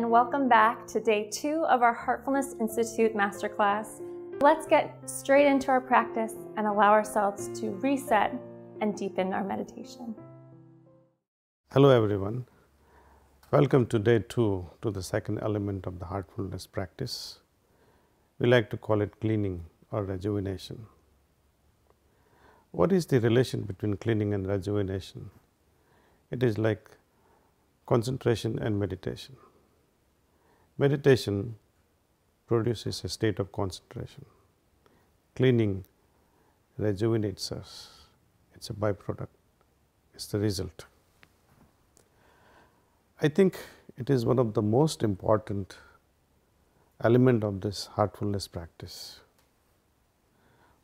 and welcome back to day 2 of our Heartfulness Institute Masterclass. Let's get straight into our practice and allow ourselves to reset and deepen our meditation. Hello everyone. Welcome to day 2 to the second element of the heartfulness practice. We like to call it cleaning or rejuvenation. What is the relation between cleaning and rejuvenation? It is like concentration and meditation. Meditation produces a state of concentration. Cleaning rejuvenates us. It's a byproduct. It's the result. I think it is one of the most important element of this heartfulness practice.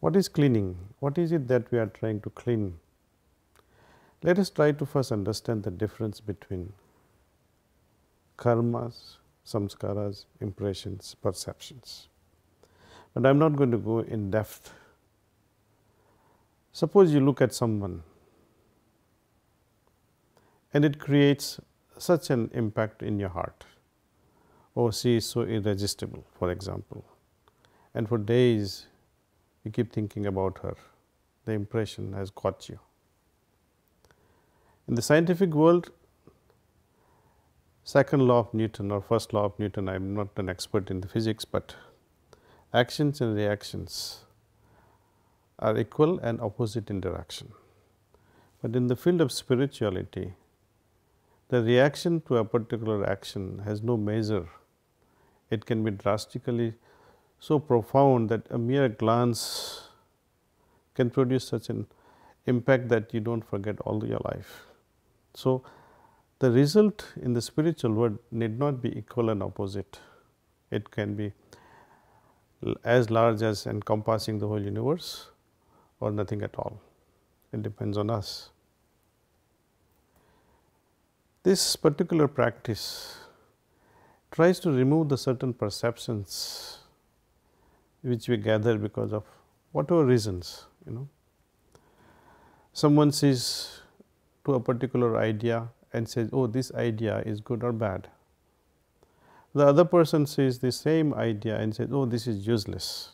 What is cleaning? What is it that we are trying to clean? Let us try to first understand the difference between karmas, samskaras, impressions, perceptions. But I am not going to go in depth. Suppose you look at someone and it creates such an impact in your heart. Oh, she is so irresistible, for example, and for days you keep thinking about her. The impression has caught you. In the scientific world, second law of Newton or first law of Newton, I am not an expert in the physics, but actions and reactions are equal and opposite in direction. But in the field of spirituality, the reaction to a particular action has no measure. It can be drastically so profound that a mere glance can produce such an impact that you don't forget all your life. So, the result in the spiritual world need not be equal and opposite. It can be as large as encompassing the whole universe or nothing at all. It depends on us. This particular practice tries to remove the certain perceptions which we gather because of whatever reasons, Someone sees to a particular idea and says, oh, this idea is good or bad. The other person sees the same idea and says, oh, this is useless.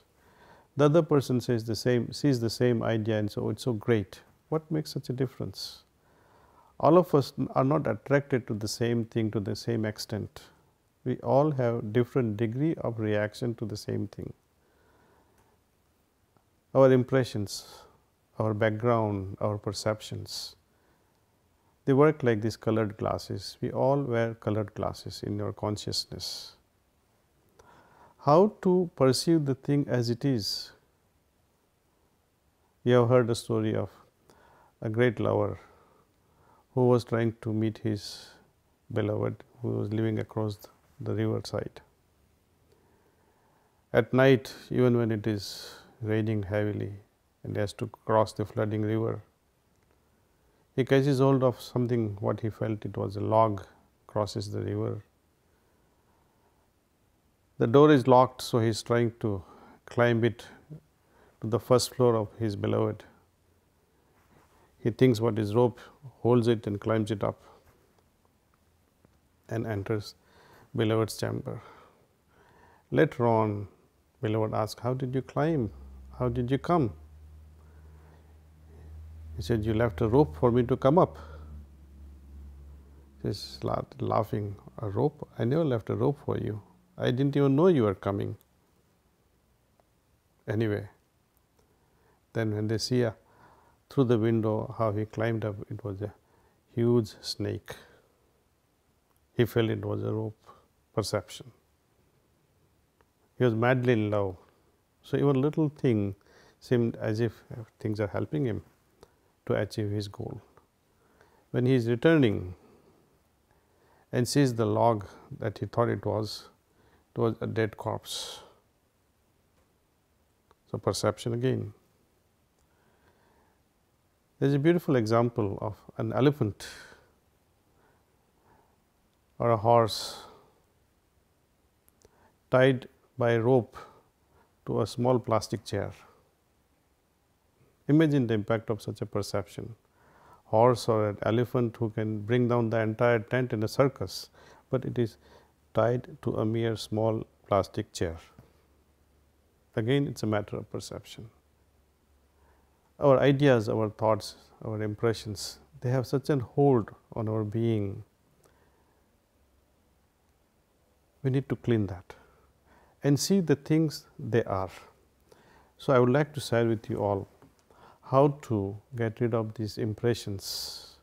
The other person sees the same idea and says, oh, it's so great. What makes such a difference? All of us are not attracted to the same thing to the same extent. We all have different degree of reaction to the same thing. Our impressions, our background, our perceptions, they work like these colored glasses. We all wear colored glasses in your consciousness. How to perceive the thing as it is? You have heard the story of a great lover who was trying to meet his beloved who was living across the riverside. At night, even when it is raining heavily and he has to cross the flooding river, he catches hold of something, what he felt it was a log, crosses the river. The door is locked, so he is trying to climb it to the first floor of his beloved. He thinks what is rope, holds it and climbs it up and enters beloved's chamber. Later on, beloved asks, how did you climb? How did you come? He said, you left a rope for me to come up. She started laughing. A rope? I never left a rope for you. I didn't even know you were coming. Anyway, then when they see through the window how he climbed up, it was a huge snake. He felt it was a rope. Perception. He was madly in love. So, even little thing seemed as if things are helping him to achieve his goal. When he is returning and sees the log that he thought it was a dead corpse. So, perception again. There is a beautiful example of an elephant or a horse tied by a rope to a small plastic chair. Imagine the impact of such a perception. Horse or an elephant who can bring down the entire tent in a circus, but it is tied to a mere small plastic chair. Again, it is a matter of perception. Our ideas, our thoughts, our impressions, they have such a hold on our being. We need to clean that and see the things they are. So, I would like to share with you all how to get rid of these impressions,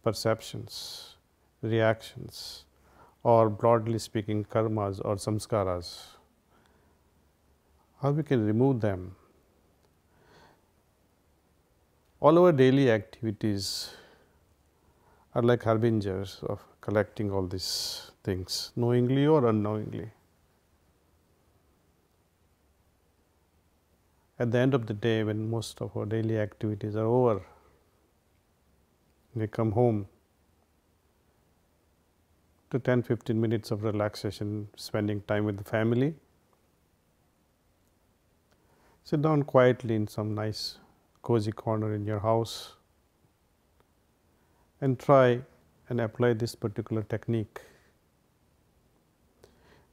perceptions, reactions, or broadly speaking karmas or samskaras, how we can remove them. All our daily activities are like harbingers of collecting all these things, knowingly or unknowingly. At the end of the day, when most of our daily activities are over, we come home to 10-15 minutes of relaxation, spending time with the family. Sit down quietly in some nice cozy corner in your house and try and apply this particular technique.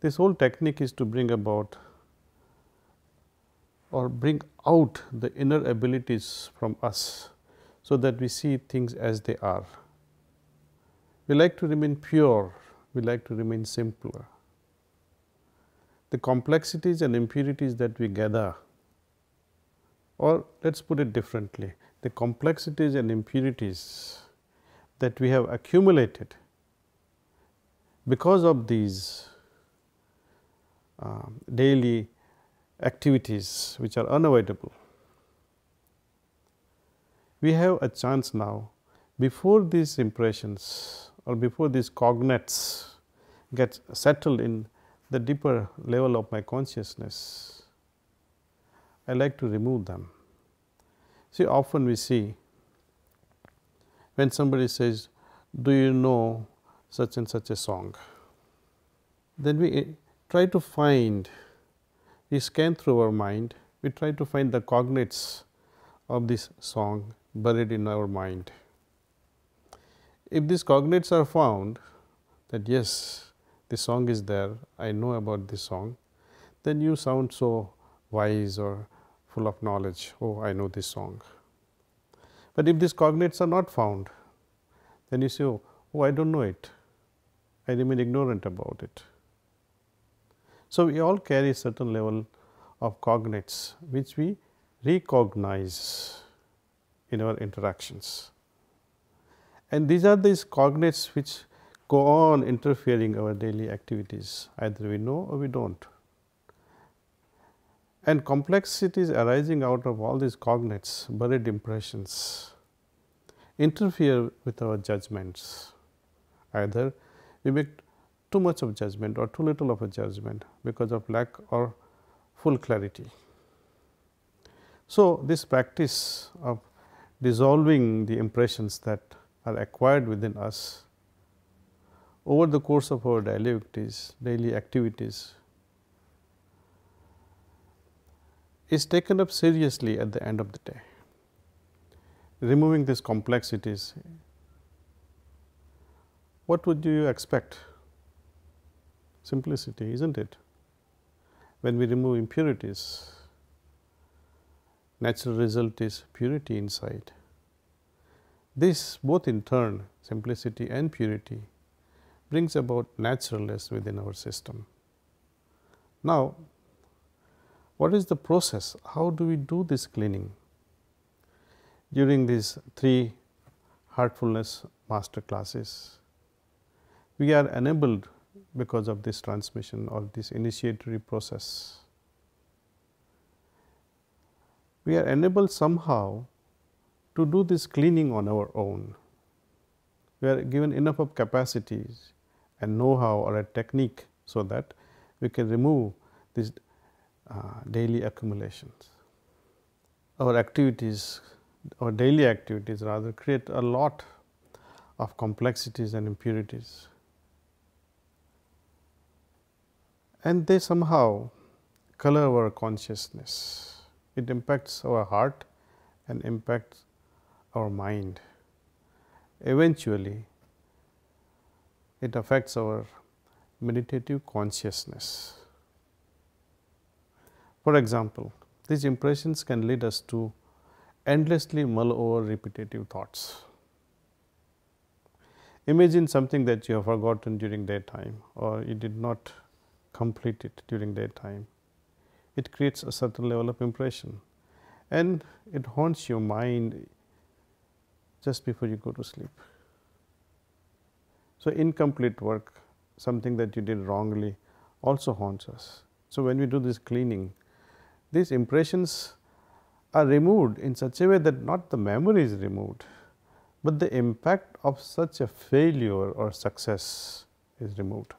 This whole technique is to bring about or bring out the inner abilities from us, so that we see things as they are. We like to remain pure, we like to remain simpler. The complexities and impurities that we gather, or let us put it differently, the complexities and impurities that we have accumulated because of these daily activities which are unavoidable. We have a chance now, before these impressions or before these cognates get settled in the deeper level of my consciousness, I like to remove them. See, often we see when somebody says, do you know such and such a song? Then we try to find, we scan through our mind, we try to find the cognates of this song buried in our mind. If these cognates are found, that yes, the song is there, I know about this song, then you sound so wise or full of knowledge, oh, I know this song. But if these cognates are not found, then you say, oh, I don't know it, I remain ignorant about it. So, we all carry a certain level of cognates which we recognize in our interactions, and these are these cognates which go on interfering our daily activities, either we know or we do not. And complexities arising out of all these cognates, buried impressions, interfere with our judgments. Either we make too much of judgment or too little of a judgment because of lack or full clarity. So, this practice of dissolving the impressions that are acquired within us over the course of our daily activities is taken up seriously at the end of the day. Removing these complexities, what would you expect? Simplicity, isn't it? When we remove impurities, natural result is purity inside. This both in turn, simplicity and purity, brings about naturalness within our system. Now, what is the process? How do we do this cleaning? During these 3 heartfulness master classes, we are enabled because of this transmission or this initiatory process. We are enabled somehow to do this cleaning on our own. We are given enough of capacities and know-how or a technique, so that we can remove these daily accumulations. Our activities, our daily activities rather, create a lot of complexities and impurities, and they somehow color our consciousness. It impacts our heart and impacts our mind. Eventually, it affects our meditative consciousness. For example, these impressions can lead us to endlessly mull over repetitive thoughts. Imagine something that you have forgotten during daytime, or you did not complete it during daytime. It creates a certain level of impression, and it haunts your mind just before you go to sleep. So, incomplete work, something that you did wrongly, also haunts us. So, when we do this cleaning, these impressions are removed in such a way that not the memory is removed, but the impact of such a failure or success is removed.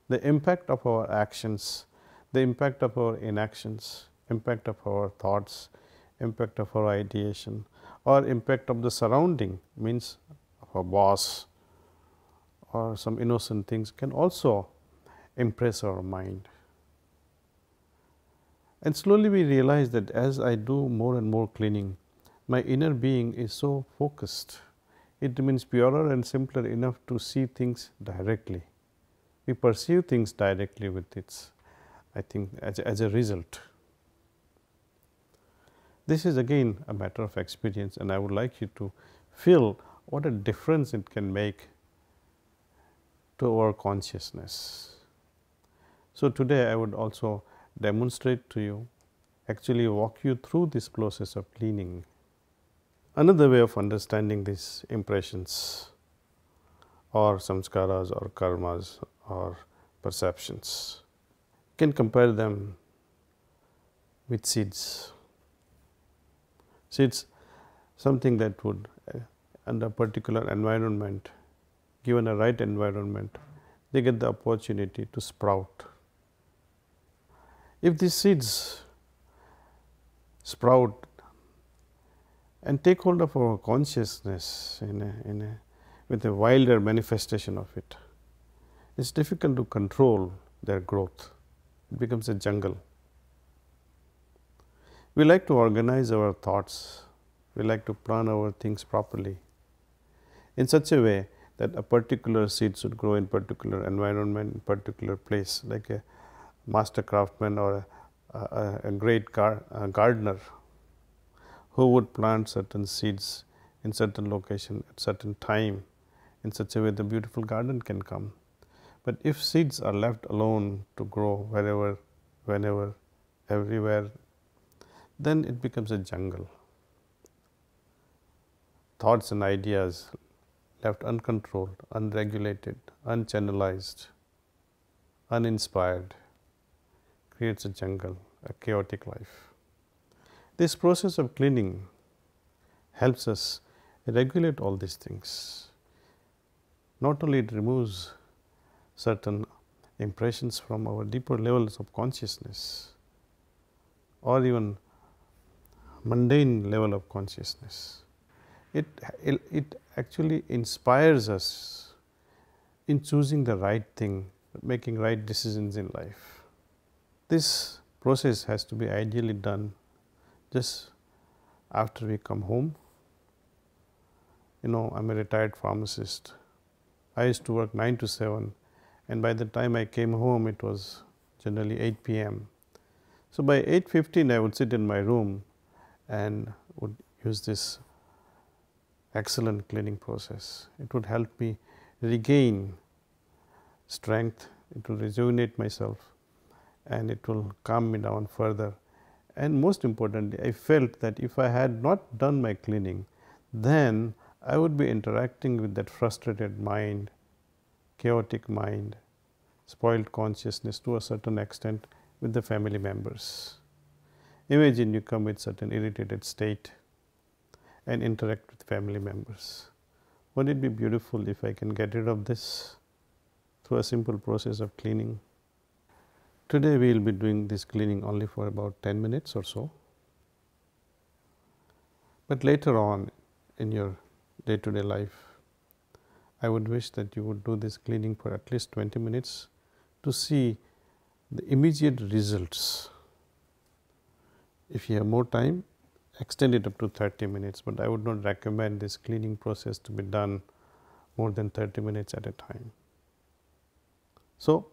The impact of our actions, the impact of our inactions, impact of our thoughts, impact of our ideation, or impact of the surrounding, means of our boss or some innocent things, can also impress our mind. And slowly we realize that as I do more and more cleaning, my inner being is so focused. It remains purer and simpler enough to see things directly. We perceive things directly with its, I think, as a result. This is again a matter of experience, and I would like you to feel what a difference it can make to our consciousness. So, today I would also demonstrate to you, actually walk you through this process of cleaning. Another way of understanding these impressions or samskaras or karmas or perceptions, you can compare them with seeds. Seeds, something that would under a particular environment, given a right environment, they get the opportunity to sprout. If these seeds sprout and take hold of our consciousness with a wilder manifestation of it, it's difficult to control their growth. It becomes a jungle. We like to organize our thoughts, we like to plan our things properly in such a way that a particular seed should grow in particular environment, in particular place, like a master craftsman or a great gardener who would plant certain seeds in certain location at certain time, in such a way the beautiful garden can come. But if seeds are left alone to grow wherever, whenever, everywhere, then it becomes a jungle. Thoughts and ideas left uncontrolled, unregulated, unchannelized, uninspired, creates a jungle, a chaotic life. This process of cleaning helps us regulate all these things. Not only it removes certain impressions from our deeper levels of consciousness or even mundane level of consciousness, it actually inspires us in choosing the right thing, making right decisions in life. This process has to be ideally done just after we come home. You know, I am a retired pharmacist. I used to work 9 to 7, and by the time I came home it was generally 8 p.m. So, by 8:15 I would sit in my room and would use this excellent cleaning process. It would help me regain strength, it will rejuvenate myself, and it will calm me down further. And most importantly, I felt that if I had not done my cleaning, then I would be interacting with that frustrated mind, chaotic mind, spoiled consciousness to a certain extent with the family members. Imagine you come with certain irritated state and interact with family members. Wouldn't it be beautiful if I can get rid of this through a simple process of cleaning? Today we will be doing this cleaning only for about 10 minutes or so. But later on in your day-to-day life, I would wish that you would do this cleaning for at least 20 minutes to see the immediate results. If you have more time, extend it up to 30 minutes, but I would not recommend this cleaning process to be done more than 30 minutes at a time. So,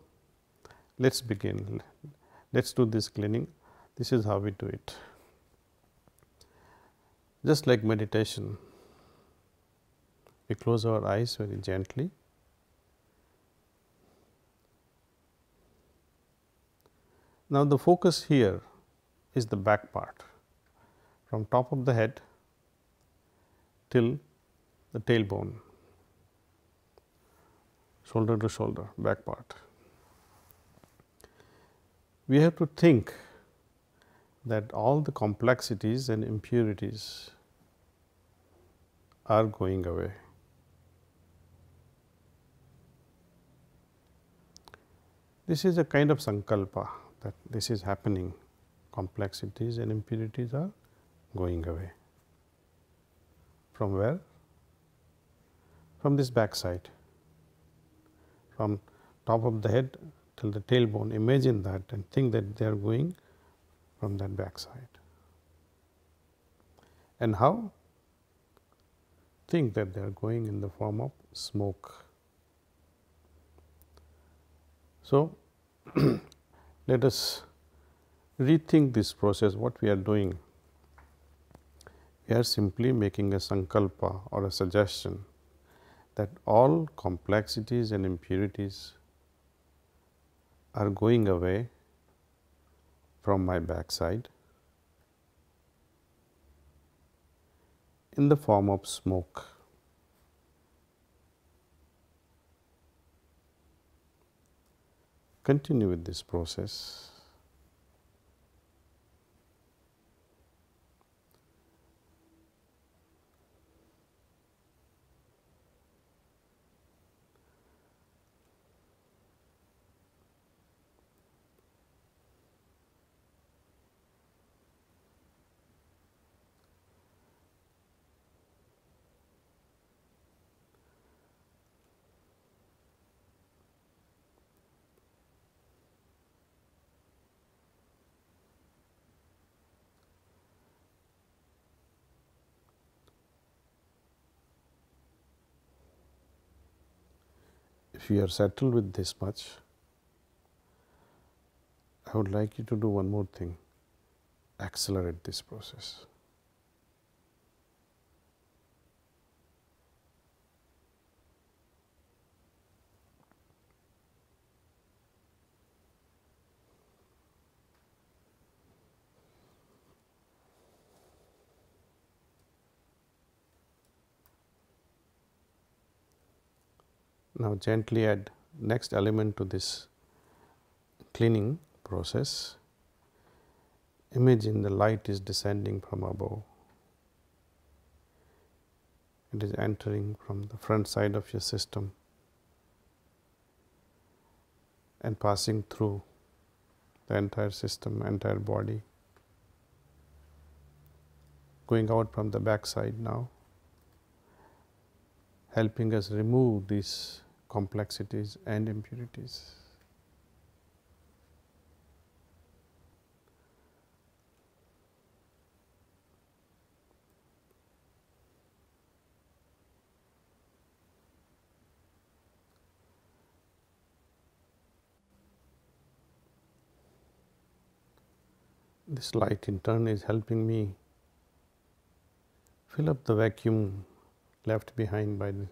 let us begin. Let us do this cleaning. This is how we do it. Just like meditation, we close our eyes very gently. Now, the focus here is the back part, from top of the head till the tailbone, shoulder to shoulder, back part. We have to think that all the complexities and impurities are going away. This is a kind of sankalpa that this is happening, complexities and impurities are going away. From where? From this back side, from top of the head till the tailbone. Imagine that and think that they are going from that back side. And how? Think that they are going in the form of smoke. So, let us rethink this process. What we are doing, we are simply making a sankalpa or a suggestion that all complexities and impurities are going away from my backside in the form of smoke. Continue with this process. If you are settled with this much, I would like you to do one more thing, accelerate this process. Now, gently add next element to this cleaning process. Imagine the light is descending from above. It is entering from the front side of your system and passing through the entire system, entire body, going out from the back side now, helping us remove these complexities and impurities. This light in turn is helping me fill up the vacuum left behind by the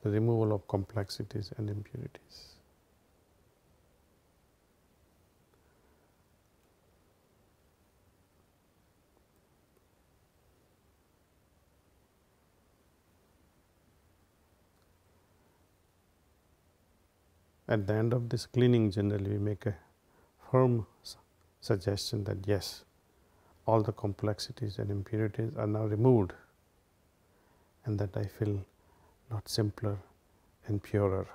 removal of complexities and impurities. At the end of this cleaning, generally we make a firm suggestion that yes, all the complexities and impurities are now removed, and that I feel lot simpler and purer.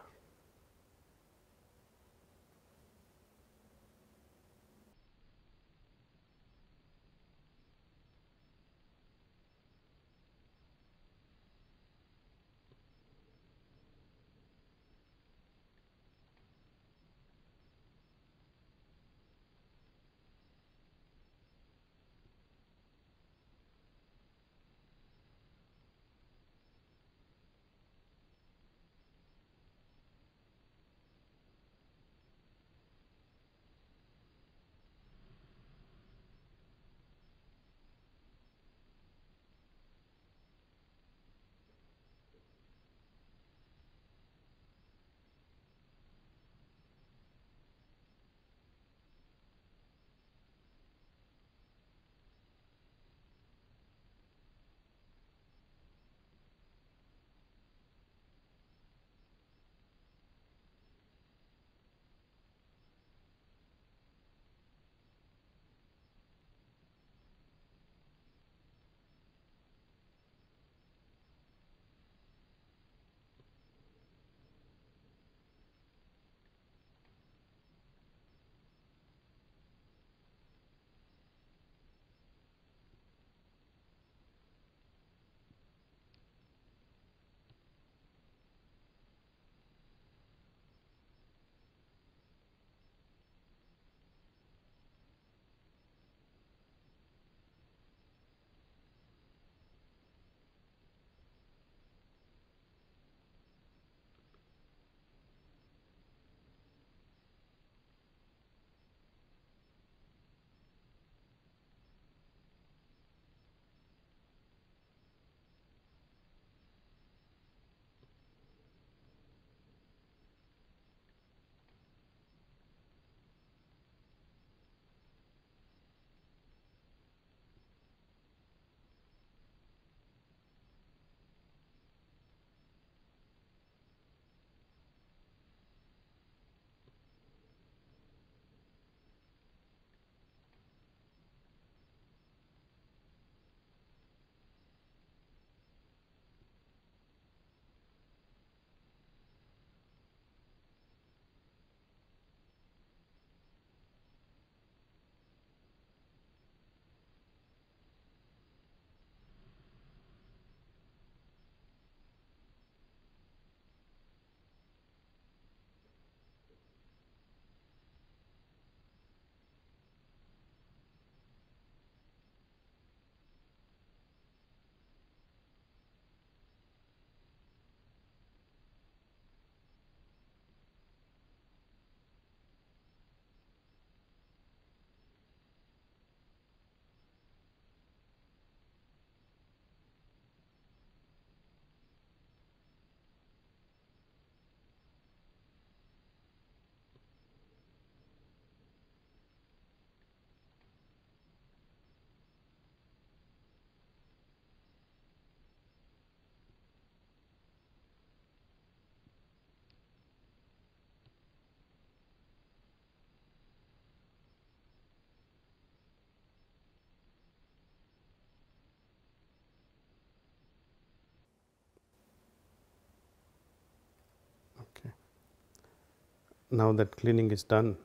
now that cleaning is done,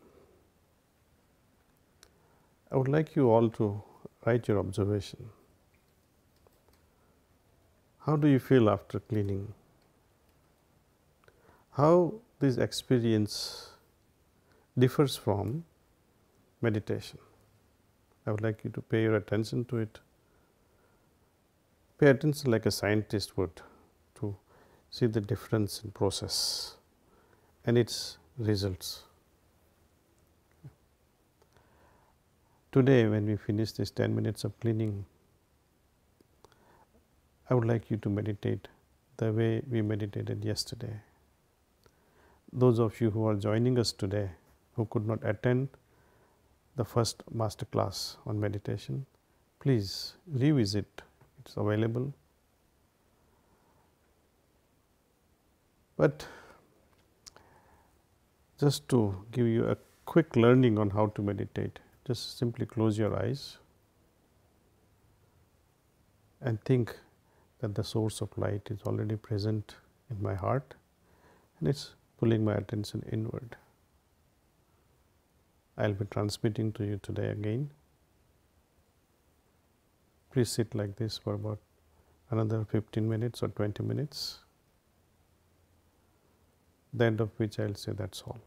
I would like you all to write your observation. How do you feel after cleaning? How this experience differs from meditation? I would like you to pay your attention to it. Pay attention like a scientist would to see the difference in process and its results. Today, when we finish this 10 minutes of cleaning, I would like you to meditate the way we meditated yesterday. Those of you who are joining us today who could not attend the first master class on meditation, please revisit. It's available. But just to give you a quick learning on how to meditate, just simply close your eyes and think that the source of light is already present in my heart and it's pulling my attention inward. I'll be transmitting to you today again. Please sit like this for about another 15 minutes or 20 minutes, the end of which I'll say that's all.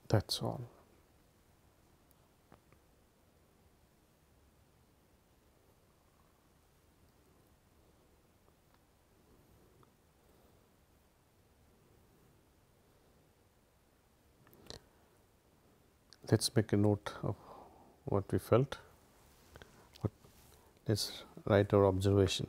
That's all. Let's make a note of what we felt. Let's write our observation.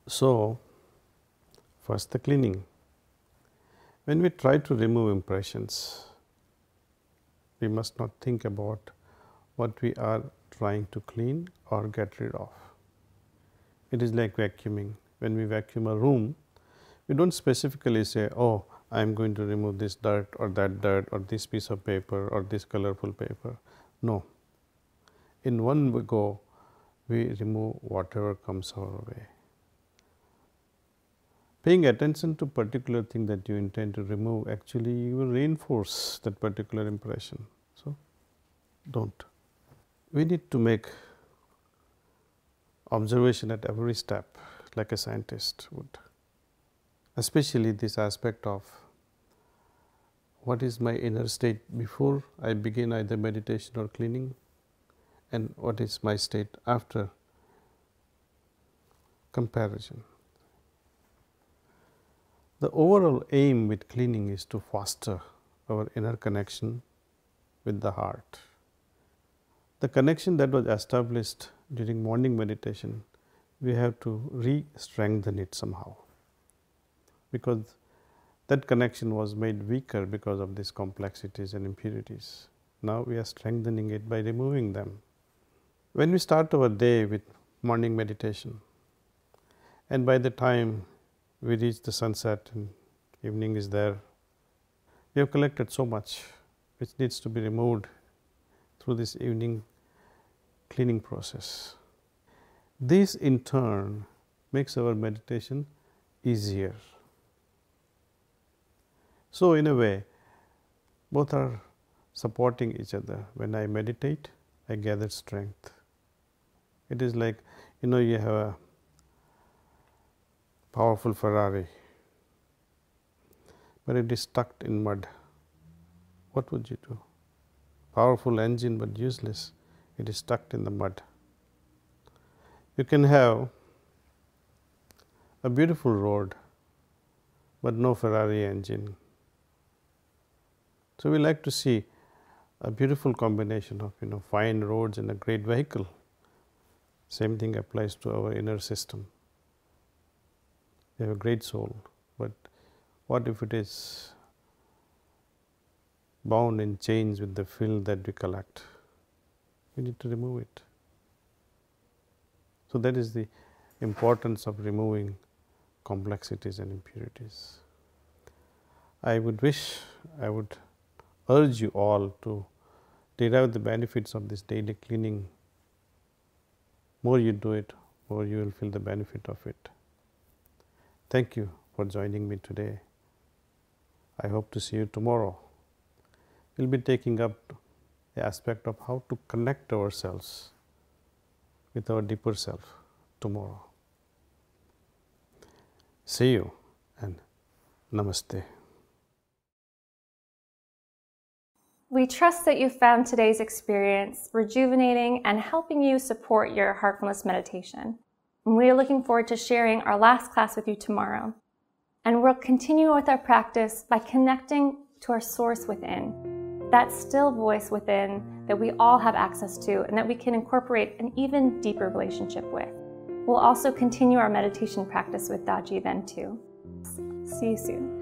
So, first the cleaning. When we try to remove impressions, we must not think about what we are trying to clean or get rid of. It is like vacuuming. When we vacuum a room, we don't specifically say, oh, I am going to remove this dirt or this piece of paper or this colorful paper. No. In one go, we remove whatever comes our way. Paying attention to particular thing that you intend to remove, actually you will reinforce that particular impression. So, don't. We need to make observation at every step like a scientist would, especially this aspect of what is my inner state before I begin either meditation or cleaning, and what is my state after comparison. The overall aim with cleaning is to foster our inner connection with the heart. The connection that was established during morning meditation, we have to re-strengthen it somehow, because that connection was made weaker because of these complexities and impurities. Now we are strengthening it by removing them. When we start our day with morning meditation, and by the time we reach the sunset and evening is there, we have collected so much which needs to be removed through this evening cleaning process. This in turn makes our meditation easier. So, in a way, both are supporting each other. When I meditate, I gather strength. It is like, you have a powerful Ferrari, but it is stuck in mud. What would you do? Powerful engine but useless. It is stuck in the mud. You can have a beautiful road, but no Ferrari engine. So, we like to see a beautiful combination of fine roads and a great vehicle. Same thing applies to our inner system. We have a great soul, but what if it is bound in chains with the filth that we collect? We need to remove it. So, that is the importance of removing complexities and impurities. I would urge you all to derive the benefits of this daily cleaning. More you do it, more you will feel the benefit of it. Thank you for joining me today. I hope to see you tomorrow. We will be taking up the aspect of how to connect ourselves with our deeper self tomorrow. See you and Namaste. We trust that you found today's experience rejuvenating and helping you support your heartfulness meditation. And we are looking forward to sharing our last class with you tomorrow. And we'll continue with our practice by connecting to our source within, that still voice within that we all have access to and that we can incorporate an even deeper relationship with. We'll also continue our meditation practice with Daji then too. See you soon.